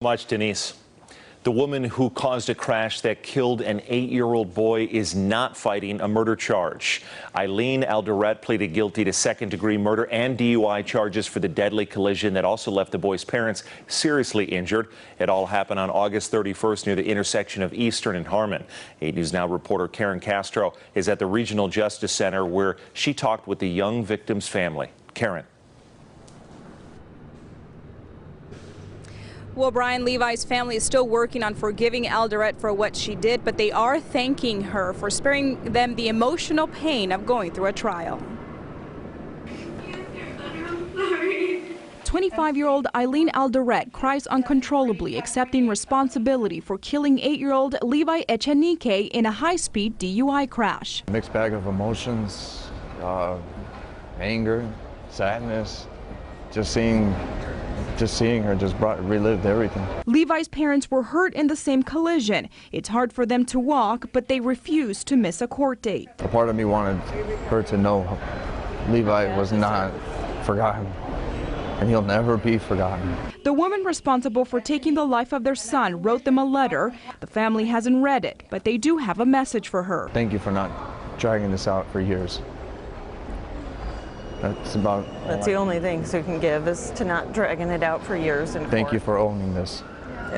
Much, Denise. The woman who caused a crash that killed an 8-year-old boy is not fighting a murder charge. Eileen Alderette pleaded guilty to second-degree murder and DUI charges for the deadly collision that also left the boy's parents seriously injured. It all happened on August 31st near the intersection of Eastern and Harmon. 8 News Now reporter Karen Castro is at the Regional Justice Center where she talked with the young victim's family. Karen. Well, Brian, Levi's family is still working on forgiving Alderette for what she did, but they are thanking her for sparing them the emotional pain of going through a trial. 25-year-old Eileen Alderette cries uncontrollably, accepting responsibility for killing 8-year-old Levi Echenike in a high-speed DUI crash. Mixed bag of emotions, anger, sadness, just seeing her relived everything. Levi's parents were hurt in the same collision. It's hard for them to walk, but they refuse to miss a court date. A part of me wanted her to know Levi was not forgotten, and he'll never be forgotten. The woman responsible for taking the life of their son wrote them a letter. The family hasn't read it, but they do have a message for her. Thank you for not dragging this out for years. That's the only things we can give, is to not dragging it out for years in court. Thank you for owning this.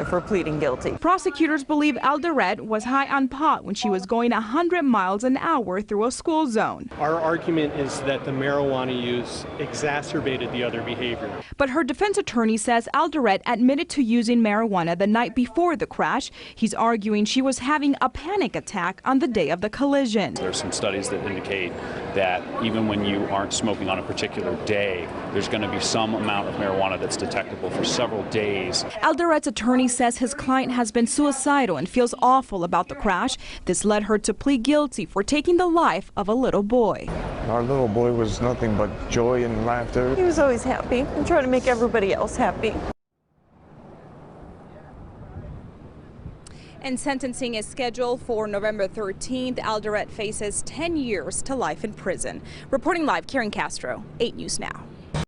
For pleading guilty. Prosecutors believe Alderette was high on pot when she was going 100 miles an hour through a school zone. Our argument is that the marijuana use exacerbated the other behavior. But her defense attorney says Alderette admitted to using marijuana the night before the crash. He's arguing she was having a panic attack on the day of the collision. There's some studies that indicate that even when you aren't smoking on a particular day, there's going to be some amount of marijuana that's detectable for several days. Alderette's attorney says his client has been suicidal and feels awful about the crash. This led her to plead guilty for taking the life of a little boy. Our little boy was nothing but joy and laughter. He was always happy and trying to make everybody else happy. And sentencing is scheduled for November 13th. Alderette faces 10 years to life in prison. Reporting live, Karen Castro, 8 News Now.